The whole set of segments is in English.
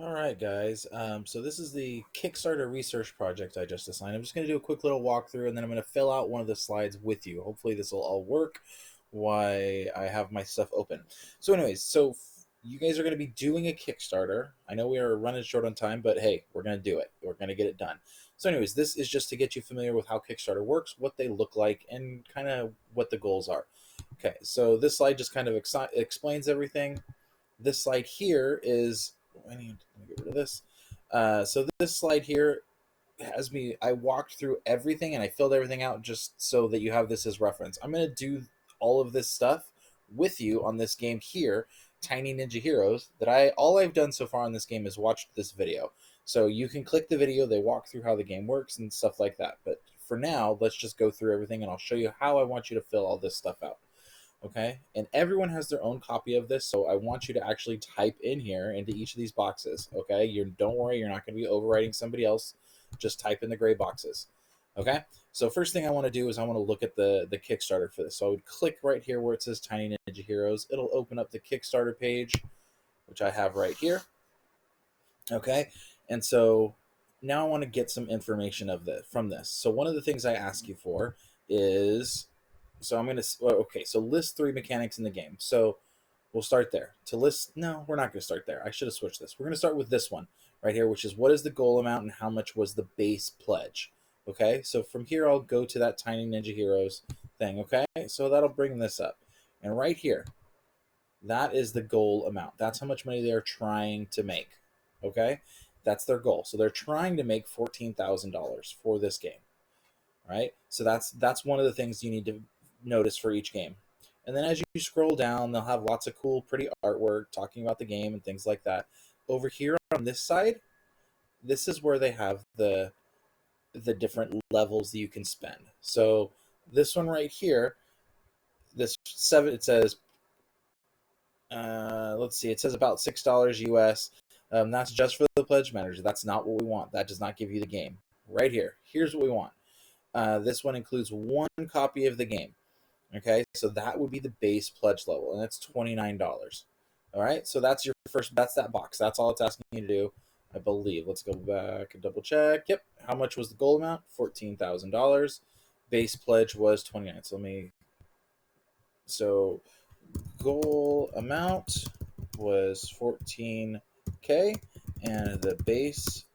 All right, guys. So this is the Kickstarter research project I just assigned. I'm just going to do a quick little walkthrough, and then I'm going to fill out one of the slides with you. Hopefully, this will all work while I have my stuff open. So, anyways, you guys are going to be doing a Kickstarter. I know we are running short on time, but hey, we're going to do it. We're going to get it done. So, anyways, this is just to get you familiar with how Kickstarter works, what they look like, and kind of what the goals are. Okay, so this slide just kind of explains everything. This slide here is let me get rid of this. So this slide here has me. I walked through everything and I filled everything out just so that you have this as reference. I'm gonna do all of this stuff with you on this game here, Tiny Ninja Heroes. That all I've done so far on this game is watched this video. So you can click the video. They walk through how the game works and stuff like that. But for now, let's just go through everything and I'll show you how I want you to fill all this stuff out. Okay, and everyone has their own copy of this, so I want you to actually type in here into each of these boxes. Okay, you don't worry, you're not going to be overwriting somebody else. Just type in the gray boxes. Okay, so first thing I want to do is I want to look at the Kickstarter for this. So I would click right here where it says Tiny Ninja Heroes. It'll open up the Kickstarter page, which I have right here. Okay, and so now I want to get some information from this. So one of the things I ask you for is, so I'm gonna okay, so list 3 mechanics in the game. So we'll start there. To list, no, we're not gonna start there. I should have switched this. We're gonna start with this one right here, which is what is the goal amount and how much was the base pledge. Okay, so from here I'll go to that Tiny Ninja Heroes thing. Okay, so that'll bring this up, and right here, that is the goal amount. That's how much money they're trying to make. Okay, that's their goal. So they're trying to make $14,000 for this game. Right. So that's one of the things you need to notice for each game. And then as you scroll down, they'll have lots of cool, pretty artwork talking about the game and things like that. Over here on this side, this is where they have the different levels that you can spend. So this one right here, this 7, it says let's see, it says about $6 US. That's just for the pledge manager. That's not what we want. That does not give you the game. Right here. Here's what we want. This one includes 1 copy of the game. Okay, so that would be the base pledge level, and that's $29. All right, so that's your first. That's that box. That's all it's asking you to do, I believe. Let's go back and double check. Yep. How much was the goal amount? $14,000. Base pledge was 29. So goal amount was 14K, and the base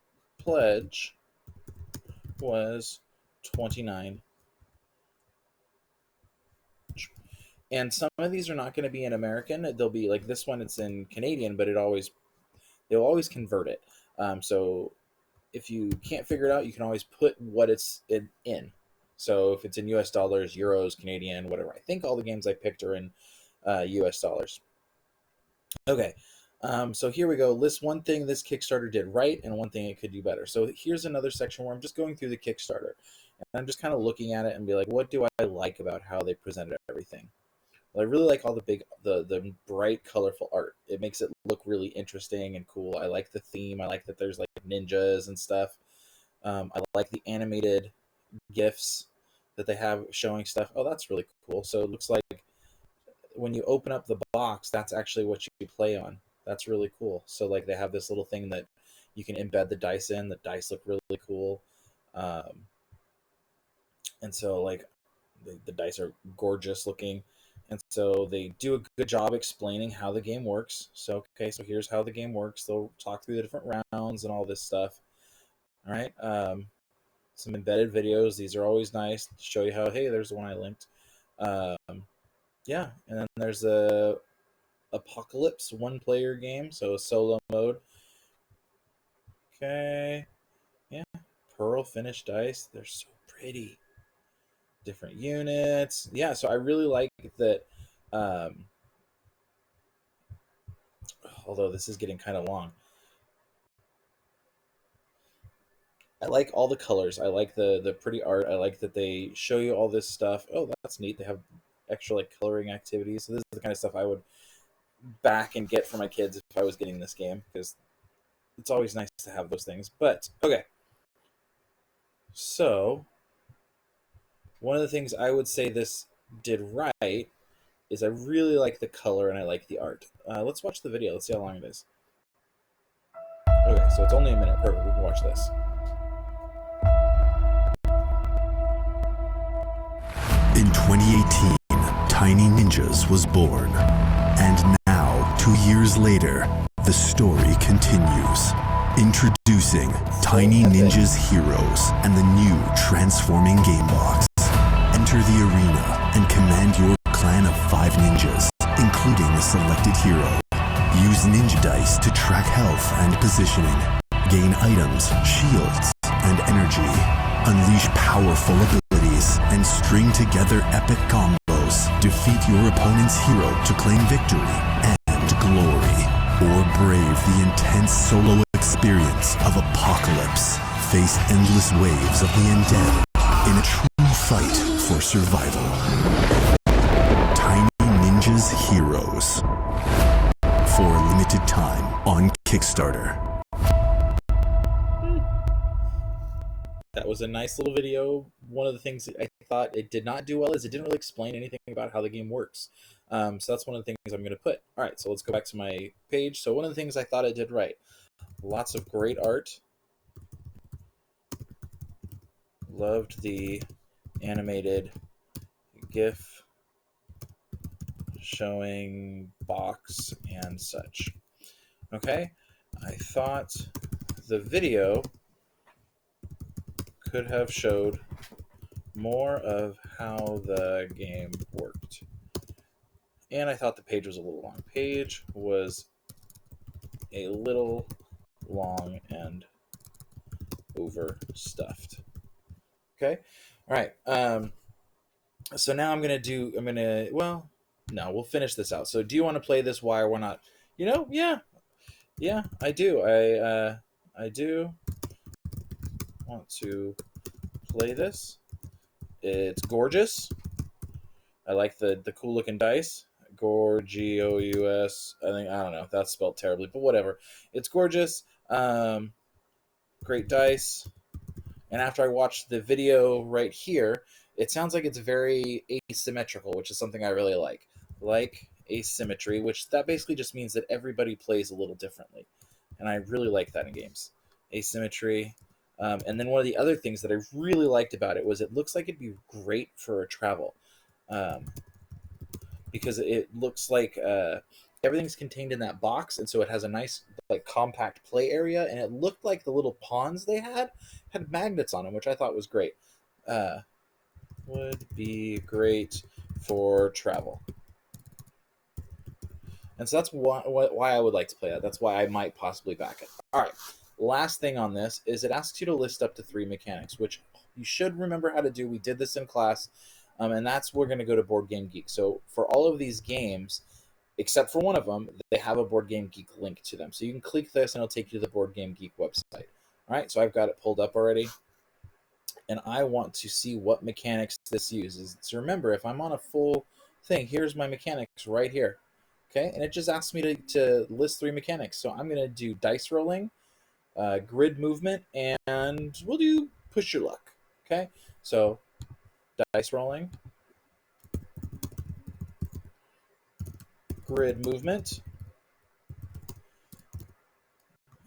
pledge was 29. And some of these are not going to be in American. They'll be like this one. It's in Canadian, but they'll always convert it. So if you can't figure it out, you can always put what it's in. So if it's in US dollars, euros, Canadian, whatever. I think all the games I picked are in US dollars. Okay. So here we go. List one thing this Kickstarter did right and one thing it could do better. So here's another section where I'm just going through the Kickstarter. And I'm just kind of looking at it and be like, what do I like about how they presented everything? Well, I really like all the bright, colorful art. It makes it look really interesting and cool. I like the theme. I like that there's like ninjas and stuff. I like the animated GIFs that they have showing stuff. Oh, that's really cool. So it looks like when you open up the box, that's actually what you play on. That's really cool. So like they have this little thing that you can embed the dice in. The dice look really cool. And so like the dice are gorgeous looking. And so they do a good job explaining how the game works. So, okay, so here's how the game works. They'll talk through the different rounds and all this stuff. All right. Some embedded videos. These are always nice to show you how, hey, there's the one I linked. Yeah. And then there's a Apocalypse 1-player game. So a solo mode. Okay. Yeah. Pearl finished dice. They're so pretty. Different units. Yeah. So I really like that. Although this is getting kind of long. I like all the colors. I like the pretty art. I like that they show you all this stuff. Oh, that's neat. They have extra like coloring activities. So this is the kind of stuff I would back and get for my kids if I was getting this game, because it's always nice to have those things. But okay. So one of the things I would say this did right is I really like the color and I like the art. Let's watch the video. Let's see how long it is. Okay, so it's only a minute. Perfect. We can watch this. In 2018, Tiny Ninjas was born. And now, 2 years later, the story continues. Introducing Tiny Ninjas Heroes and the new transforming game box. Enter the arena and command your clan of 5 ninjas, including a selected hero. Use ninja dice to track health and positioning. Gain items, shields, and energy. Unleash powerful abilities and string together epic combos. Defeat your opponent's hero to claim victory and glory. Or brave the intense solo experience of Apocalypse. Face endless waves of the undead in a true fight for survival. Tiny Ninjas Heroes. For a limited time on Kickstarter. That was a nice little video. One of the things I thought it did not do well is it didn't really explain anything about how the game works. So that's one of the things I'm going to put. All right, so let's go back to my page. So one of the things I thought it did right. Lots of great art. Loved the animated GIF showing box and such. Okay, I thought the video could have showed more of how the game worked. And I thought the page was a little long. Page was a little long and overstuffed. Okay, all right. So now we'll finish this out. So do you want to play this? Why or why not? Yeah, I do. I do want to play this. It's gorgeous. I like the cool looking dice. Gorgeous. I don't know if that's spelled terribly, but whatever. It's gorgeous. Great dice. And after I watched the video right here, it sounds like it's very asymmetrical, which is something I really like. Like asymmetry, which that basically just means that everybody plays a little differently. And I really like that in games. Asymmetry. And then one of the other things that I really liked about it was it looks like it'd be great for travel. Because it looks like everything's contained in that box, and so it has a nice like compact play area, and it looked like the little pawns they had magnets on them, which I thought was great. Would be great for travel. And so that's why I would like to play that. That's why I might possibly back it. All right. Last thing on this is it asks you to list up to 3 mechanics, which you should remember how to do. We did this in class, and that's we're going to go to Board Game Geek. So for all of these games, except for one of them, they have a Board Game Geek link to them. So you can click this, and it'll take you to the Board Game Geek website. All right, so I've got it pulled up already, and I want to see what mechanics this uses. So remember, if I'm on a full thing, here's my mechanics right here. Okay, and it just asks me to list 3 mechanics. So I'm going to do dice rolling, grid movement, and we'll do push your luck. Okay, so dice rolling, grid movement,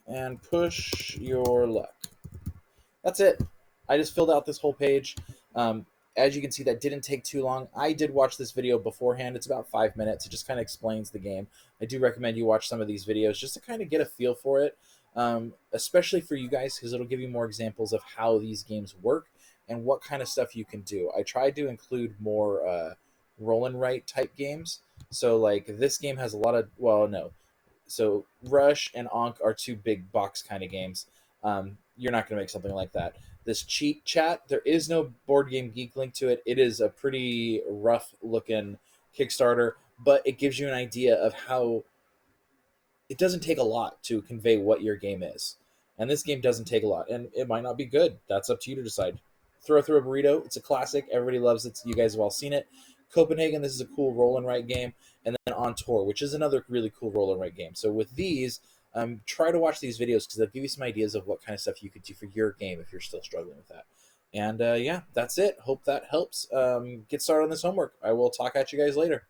and push your luck. That's it. I just filled out this whole page. As you can see, that didn't take too long. I did watch this video beforehand. It's about 5 minutes. It just kind of explains the game. I do recommend you watch some of these videos just to kind of get a feel for it, especially for you guys, because it'll give you more examples of how these games work and what kind of stuff you can do. I tried to include more roll and write type games. So like this game has a lot of, well, no. So Rush and Ankh are 2 big box kind of games. You're not going to make something like that. This cheat chat, there is no Board Game Geek link to it. It is a pretty rough looking Kickstarter, but it gives you an idea of how it doesn't take a lot to convey what your game is. And this game doesn't take a lot, and it might not be good. That's up to you to decide. Throw Through a Burrito, it's a classic. Everybody loves it. You guys have all seen it. Copenhagen, this is a cool roll and write game. And then On Tour, which is another really cool roll and write game. So with these, try to watch these videos because they'll give you some ideas of what kind of stuff you could do for your game if you're still struggling with that. And yeah, that's it. Hope that helps. Get started on this homework. I will talk at you guys later.